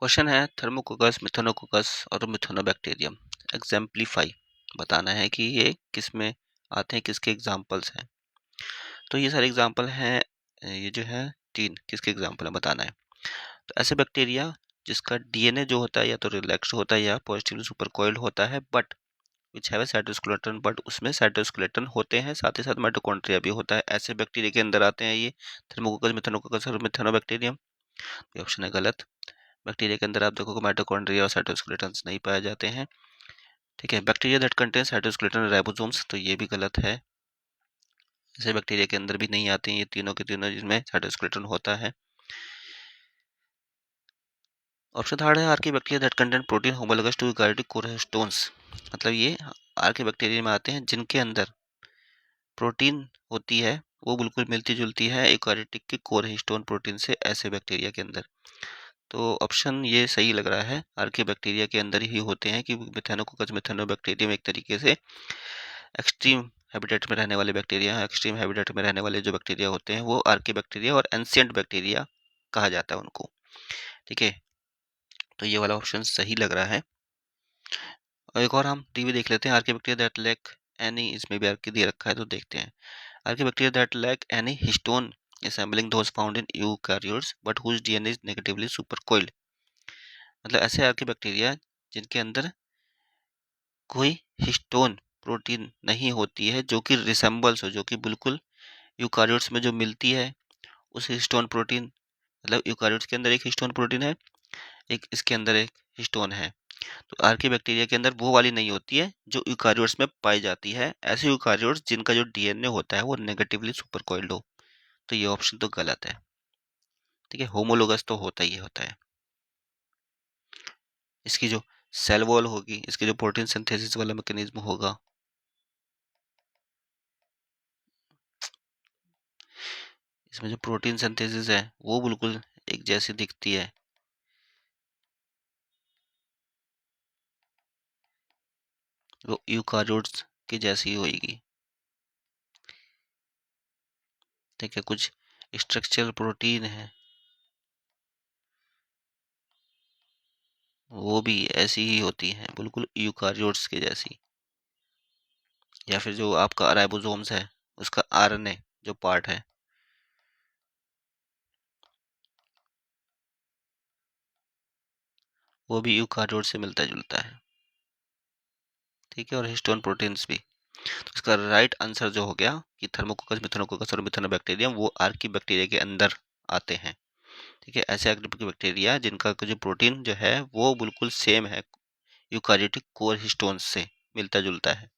Question है थर्मोकोकस, मिथानोकोकस और मिथानोबैक्टीरियम exemplify बताना है कि ये किस में आते हैं, किसके एग्जाम्पल्स हैं। तो ये सारे एग्जाम्पल हैं, ये जो है तीन किसके एग्जाम्पल है बताना है। तो ऐसे बैक्टीरिया जिसका डीएनए जो होता है या तो रिलैक्स्ड होता है या पॉजिटिवली सुपरकोइल्ड होता है, but which have cytoskeleton, but उसमें साइटोस्केलेटन होते हैं, साथ ही साथ माइटोकॉन्ड्रिया भी होता है। ऐसे बैक्टीरिया के अंदर आते हैं ये थर्मोकोकस, मिथानोकोकस और मिथानोबैक्टीरियम। ये ऑप्शन है गलत। बैक्टीरिया के अंदर आप देखोगे माइटोकॉन्ड्रिया और साइटोस्केलेटन नहीं पाए जाते हैं। ठीक है, बैक्टीरिया दैट कंटेन साइटोस्केलेटन और राइबोसोम्स, तो ये भी गलत है। ऐसे बैक्टीरिया के अंदर भी नहीं आते हैं ये तीनों के तीनों जिनमें साइटोस्केलेटन होता है। ऑप्शन थर्ड है archaebacteria that contain protein homologous to eukaryotic कोरस्टोन्स, मतलब ये आर्की बैक्टीरिया में आते हैं जिनके अंदर प्रोटीन होती है वो बिल्कुल मिलती जुलती है यूकारियोटिक की कोर हिस्टोन प्रोटीन से, ऐसे बैक्टीरिया के अंदर। तो ऑप्शन ये सही लग रहा है, आर्की बैक्टीरिया के अंदर ही होते हैं कि मिथानोकोकस मिथानोबैक्टीरियम एक तरीके से एक्सट्रीम हैबिटेट में रहने वाले बैक्टीरिया हैं। एक्सट्रीम हैबिटेट में रहने वाले जो बैक्टीरिया होते हैं वो आर्की बैक्टीरिया और एंशिएंट बैक्टीरिया कहा जाता है उनको। ठीक है, तो ये वाला ऑप्शन सही लग रहा है। और एक और हम टीवी देख लेते हैं, archaebacteria that lack any, इसमें भी आर्की दे रखा है तो देखते हैं। Archaebacteria that lack any histone assembling those found in eukaryotes but whose DNA is negatively supercoiled, मतलब ऐसे आर्की बैक्टीरिया जिनके अंदर कोई हिस्टोन प्रोटीन नहीं होती है जो कि रिसेम्बल्स हो, जो कि बिल्कुल यूकारियोट्स में जो मिलती है उस हिस्टोन प्रोटीन, मतलब यूकारियोट्स के अंदर एक हिस्टोन प्रोटीन है, एक इसके अंदर एक हिस्टोन है। तो आर्की बैक्टीरिया के अंदर वो वाली नहीं होती है जो यूकारियोट्स में पाई जाती है, ऐसे यूकारियोट्स जिनका जो डीएनए होता है वो नेगेटिवली सुपरकोइल्ड हो। तो ये ऑप्शन तो गलत है। ठीक है, होमोलोगस तो होता ही होता है। इसकी जो सेल वॉल होगी, इसकी जो प्रोटीन सिंथेसिस वाला मैकेनिज्म होगा, इसमें जो प्रोटीन सिंथेसिस है वो बिल्कुल एक जैसी दिखती है। वो यूकारियोट्स की जैसी होगी। ठीक है, कुछ स्ट्रक्चरल प्रोटीन है वो भी ऐसी ही होती हैं, बिल्कुल यूकारियोट्स के जैसी। या फिर जो आपका राइबोसोम्स है उसका आरएनए जो पार्ट है वो भी यूकारियोट से मिलता जुलता है। ठीक है, और हिस्टोन प्रोटीन्स भी। तो इसका राइट आंसर जो हो गया कि थर्मोकोकस, मिथानोकोकस और मिथानोबैक्टीरियम वो आर्की बैक्टीरिया के अंदर आते हैं। ठीक है, ऐसे आर्की बैक्टीरिया जिनका जो प्रोटीन जो है वो बिल्कुल सेम है यूकारियोटिक कोर हिस्टोन से मिलता जुलता है।